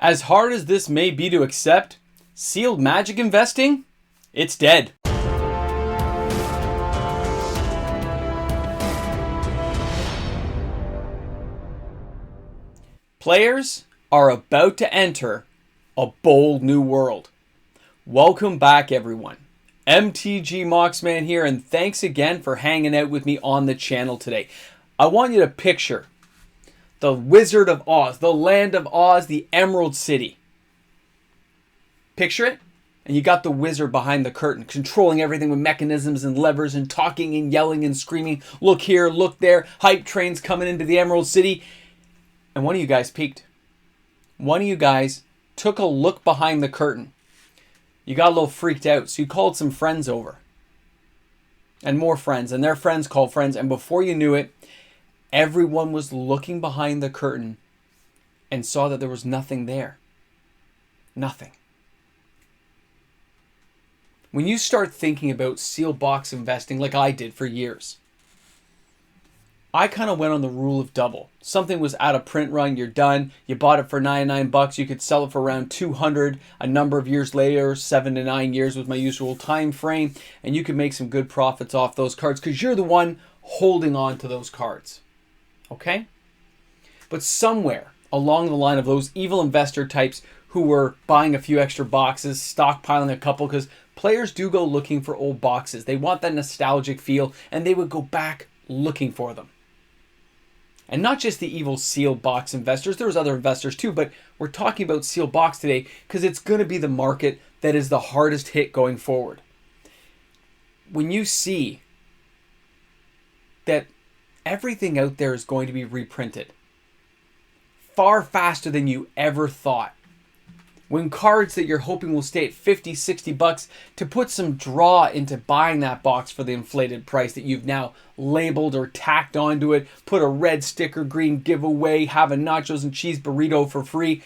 As hard as this may be to accept, sealed magic investing, it's dead. Players are about to enter a bold new world. Welcome back, everyone. MTG Moxman here, and thanks again for hanging out with me on the channel today. I want you to picture the Wizard of Oz, the Land of Oz, the Emerald City. Picture it, and you got the wizard behind the curtain, controlling everything with mechanisms and levers and talking and yelling and screaming. Look here, look there, hype trains coming into the Emerald City. And one of you guys peeked. One of you guys took a look behind the curtain. You got a little freaked out, so you called some friends over. And more friends, and their friends called friends, and before you knew it, everyone was looking behind the curtain and saw that there was nothing there. Nothing. When you start thinking about sealed box investing like I did for years, I kind of went on the rule of double. Something was out of print run, you're done. You bought it for 99 bucks. You could sell it for around 200 a number of years later. 7 to 9 years was my usual time frame. And you could make some good profits off those cards because you're the one holding on to those cards. Okay? But somewhere along the line of those evil investor types who were buying a few extra boxes, stockpiling a couple, because players do go looking for old boxes. They want that nostalgic feel, and they would go back looking for them. And not just the evil sealed box investors. There's other investors too, but we're talking about sealed box today because it's going to be the market that is the hardest hit going forward. When you see that everything out there is going to be reprinted far faster than you ever thought. When cards that you're hoping will stay at 50, 60 bucks to put some draw into buying that box for the inflated price that you've now labeled or tacked onto it, put a red sticker, green giveaway, have a nachos and cheese burrito for free.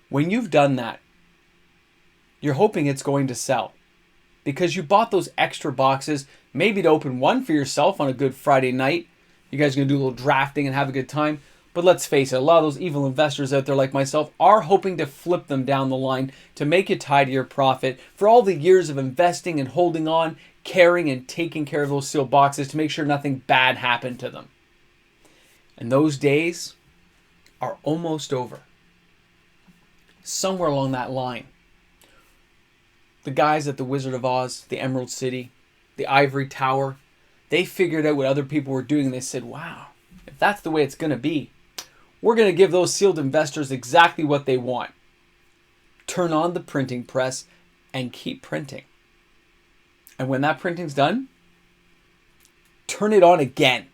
When you've done that, you're hoping it's going to sell because you bought those extra boxes, maybe to open one for yourself on a good Friday night. You guys are going to do a little drafting and have a good time. But let's face it, a lot of those evil investors out there like myself are hoping to flip them down the line to make you tie to your profit for all the years of investing and holding on, caring and taking care of those sealed boxes to make sure nothing bad happened to them. And those days are almost over. Somewhere along that line, the guys at the Wizard of Oz, the Emerald City, the Ivory Tower, they figured out what other people were doing and they said, wow, if that's the way it's going to be, we're going to give those sealed investors exactly what they want. Turn on the printing press and keep printing. And when that printing's done, turn it on again.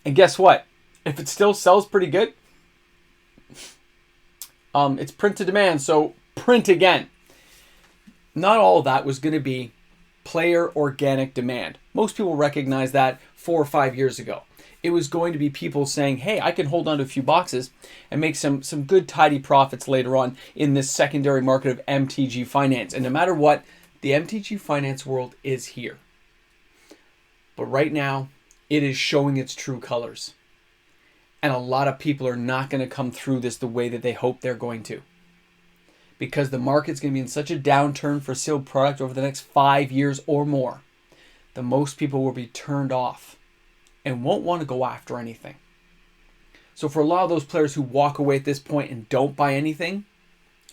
And guess what? If it still sells pretty good, it's print to demand, so print again. Not all of that was going to be player organic demand. Most people recognize that 4 or 5 years ago. It was going to be people saying, hey, I can hold on to a few boxes and make some good tidy profits later on in this secondary market of MTG finance. And no matter what, the MTG finance world is here. But right now, it is showing its true colors. And a lot of people are not going to come through this the way that they hope they're going to. Because the market's going to be in such a downturn for sealed product over the next 5 years or more, that most people will be turned off and won't want to go after anything. So for a lot of those players who walk away at this point and don't buy anything,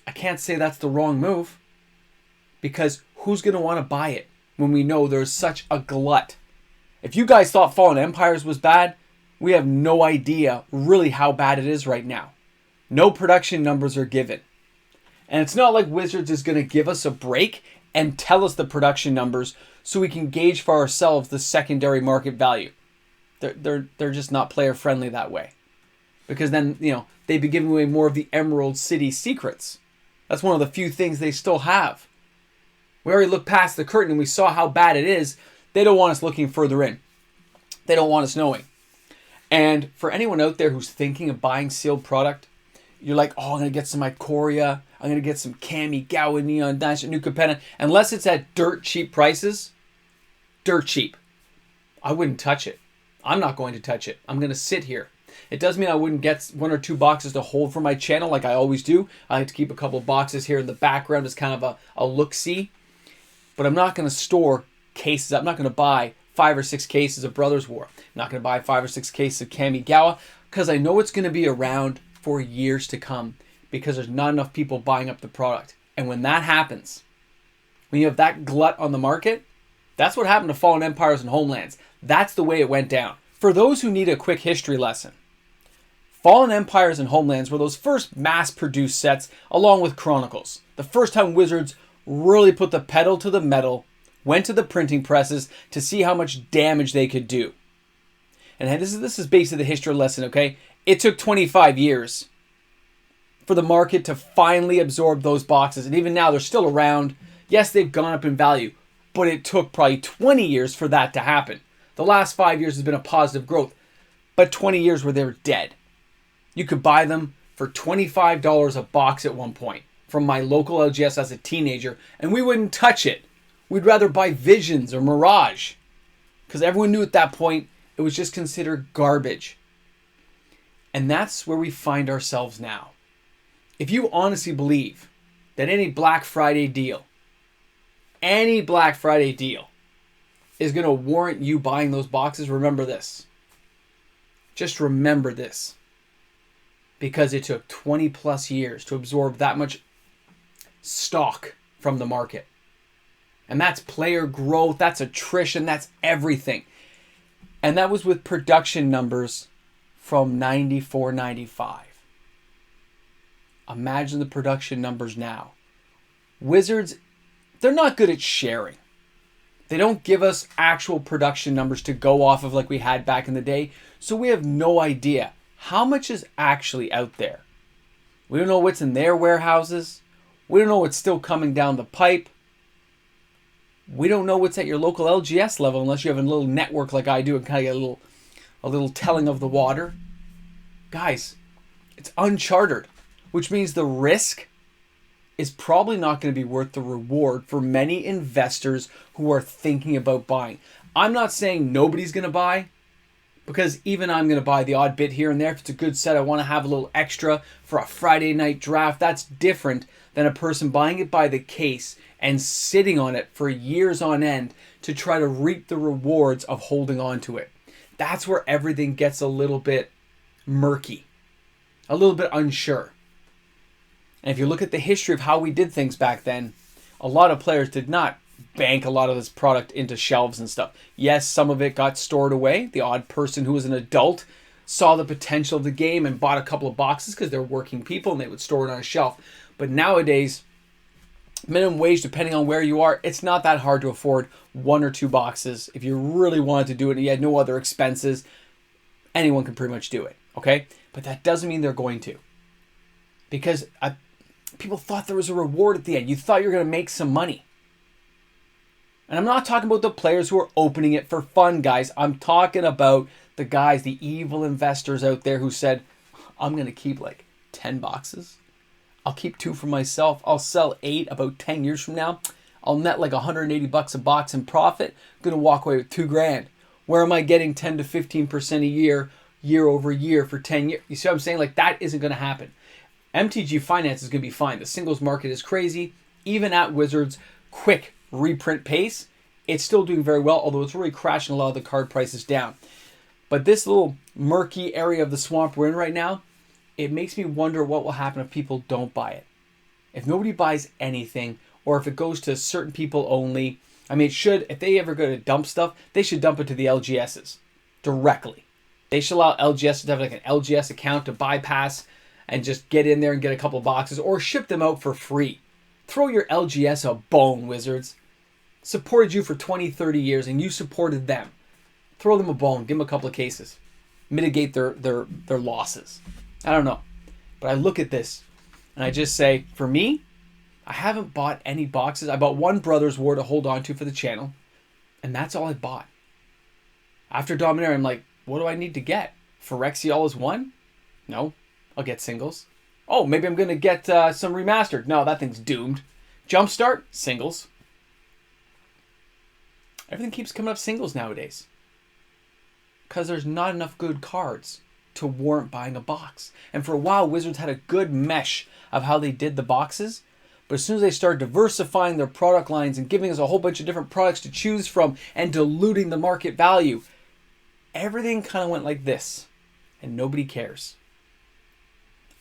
I can't say that's the wrong move. Because who's going to want to buy it when we know there's such a glut? If you guys thought Fallen Empires was bad, we have no idea really how bad it is right now. No production numbers are given. And it's not like Wizards is going to give us a break and tell us the production numbers so we can gauge for ourselves the secondary market value. They're just not player friendly that way. Because then, they'd be giving away more of the Emerald City secrets. That's one of the few things they still have. We already looked past the curtain and we saw how bad it is. They don't want us looking further in. They don't want us knowing. And for anyone out there who's thinking of buying sealed product, you're like, oh, I'm going to get some Ikoria. I'm going to get some Kami, Gawa, Neon, Dash, and New Capenna. Unless it's at dirt cheap prices, dirt cheap. I wouldn't touch it. I'm not going to touch it. I'm going to sit here. It does mean I wouldn't get 1 or 2 boxes to hold for my channel like I always do. I like to keep a couple boxes here in the background as kind of a look-see. But I'm not going to store cases. I'm not going to buy 5 or 6 cases of Brothers War. I'm not going to buy 5 or 6 cases of Kamigawa because I know it's going to be around for years to come because there's not enough people buying up the product. And when that happens, when you have that glut on the market, that's what happened to Fallen Empires and Homelands. That's the way it went down. For those who need a quick history lesson, Fallen Empires and Homelands were those first mass-produced sets along with Chronicles. The first time Wizards really put the pedal to the metal, went to the printing presses to see how much damage they could do. And this is basically the history lesson, okay? It took 25 years for the market to finally absorb those boxes. And even now, they're still around. Yes, they've gone up in value, but it took probably 20 years for that to happen. The last 5 years has been a positive growth, but 20 years where they were dead. You could buy them for $25 a box at one point from my local LGS as a teenager, and we wouldn't touch it. We'd rather buy Visions or Mirage because everyone knew at that point it was just considered garbage. And that's where we find ourselves now. If you honestly believe that any Black Friday deal is going to warrant you buying those boxes, remember this. Just remember this. Because it took 20 plus years to absorb that much stock from the market. And that's player growth, that's attrition, that's everything. And that was with production numbers from 94, 95. Imagine the production numbers now. Wizards, they're not good at sharing. They don't give us actual production numbers to go off of like we had back in the day. So we have no idea how much is actually out there. We don't know what's in their warehouses. We don't know what's still coming down the pipe. We don't know what's at your local LGS level unless you have a little network like I do and kind of get a little telling of the water. Guys, it's uncharted, which means the risk is probably not going to be worth the reward for many investors who are thinking about buying. I'm not saying nobody's going to buy, because even I'm going to buy the odd bit here and there. If it's a good set, I want to have a little extra for a Friday night draft. That's different than a person buying it by the case and sitting on it for years on end to try to reap the rewards of holding on to it. That's where everything gets a little bit murky, a little bit unsure. And if you look at the history of how we did things back then, a lot of players did not bank a lot of this product into shelves and stuff. Yes, some of it got stored away. The odd person who was an adult saw the potential of the game and bought a couple of boxes because they're working people and they would store it on a shelf. But nowadays, minimum wage, depending on where you are, it's not that hard to afford 1 or 2 boxes. If you really wanted to do it and you had no other expenses, anyone can pretty much do it, okay? But that doesn't mean they're going to. Because people thought there was a reward at the end. You thought you were going to make some money. And I'm not talking about the players who are opening it for fun, guys. I'm talking about the guys, the evil investors out there who said, I'm going to keep like 10 boxes. I'll keep 2 for myself. I'll sell 8 about 10 years from now. I'll net like $180 a box in profit. I'm going to walk away with $2,000. Where am I getting 10 to 15% a year over year for 10 years? You see what I'm saying? Like that isn't going to happen. MTG Finance is going to be fine. The singles market is crazy. Even at Wizards, quick reprint pace, it's still doing very well, although it's really crashing a lot of the card prices down. But this little murky area of the swamp we're in right now, it makes me wonder what will happen if people don't buy it. If nobody buys anything, or if it goes to certain people only. I mean, it should, if they ever go to dump stuff, they should dump it to the LGSs directly. They should allow LGS to have like an LGS account to bypass and just get in there and get a couple boxes, or ship them out for free. Throw your LGS a bone, Wizards. Supported you for 20, 30 years, and you supported them. Throw them a bone. Give them a couple of cases. Mitigate their losses. I don't know. But I look at this, and I just say, for me, I haven't bought any boxes. I bought 1 Brothers War to hold on to for the channel, and that's all I bought. After Dominaria, I'm like, what do I need to get? Phyrexial is 1? No. I'll get singles. Oh, maybe I'm going to get some remastered. No, that thing's doomed. Jumpstart, singles. Everything keeps coming up singles nowadays. Because there's not enough good cards to warrant buying a box. And for a while, Wizards had a good mesh of how they did the boxes. But as soon as they started diversifying their product lines and giving us a whole bunch of different products to choose from and diluting the market value, everything kind of went like this. And nobody cares.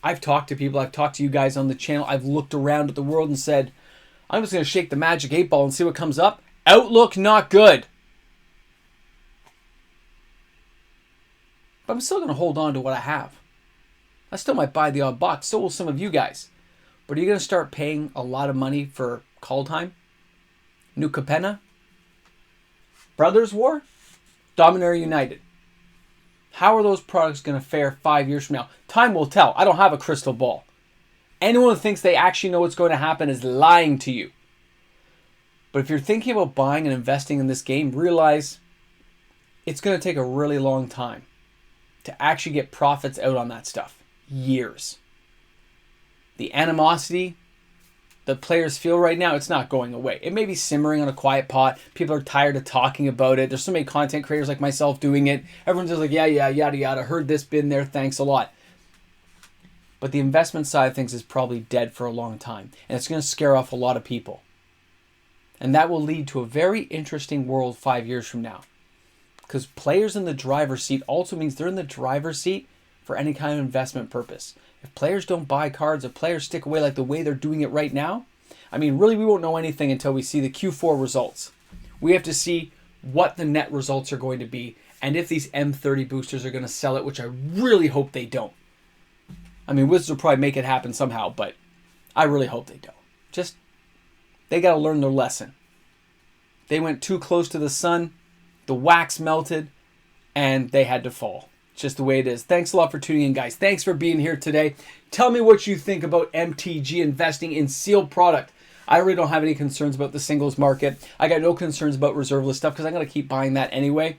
I've talked to people, I've talked to you guys on the channel, I've looked around at the world and said, I'm just going to shake the magic 8 ball and see what comes up. Outlook, not good. But I'm still going to hold on to what I have. I still might buy the odd box. So will some of you guys. But are you going to start paying a lot of money for Call Time? New Capenna? Brothers War? Dominaria United? How are those products going to fare 5 years from now? Time will tell. I don't have a crystal ball. Anyone who thinks they actually know what's going to happen is lying to you. But if you're thinking about buying and investing in this game, realize it's going to take a really long time to actually get profits out on that stuff. Years. The animosity that players feel right now, it's not going away. It may be simmering on a quiet pot. People are tired of talking about it. There's so many content creators like myself doing it. Everyone's just like, yeah, yada, yada. Heard this, been there, thanks a lot. But the investment side of things is probably dead for a long time. And it's going to scare off a lot of people. And that will lead to a very interesting world 5 years from now. Because players in the driver's seat also means they're in the driver's seat for any kind of investment purpose. If players don't buy cards, if players stick away like the way they're doing it right now, I mean, really we won't know anything until we see the Q4 results. We have to see what the net results are going to be and if these M30 boosters are going to sell it, which I really hope they don't. I mean, Wizards will probably make it happen somehow, but I really hope they don't. Just, they got to learn their lesson. They went too close to the sun, the wax melted, and they had to fall. It's just the way it is. Thanks a lot for tuning in, guys. Thanks for being here today. Tell me what you think about MTG investing in sealed product. I really don't have any concerns about the singles market. I got no concerns about reserve list stuff because I'm going to keep buying that anyway.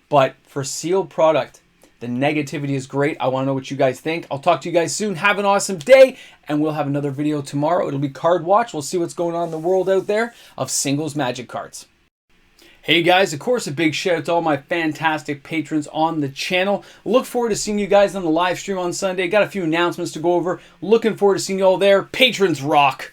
But for sealed product, the negativity is great. I want to know what you guys think. I'll talk to you guys soon. Have an awesome day, and we'll have another video tomorrow. It'll be Card Watch. We'll see what's going on in the world out there of singles Magic cards. Hey guys, of course, a big shout out to all my fantastic patrons on the channel. Look forward to seeing you guys on the live stream on Sunday. Got a few announcements to go over. Looking forward to seeing you all there. Patrons rock!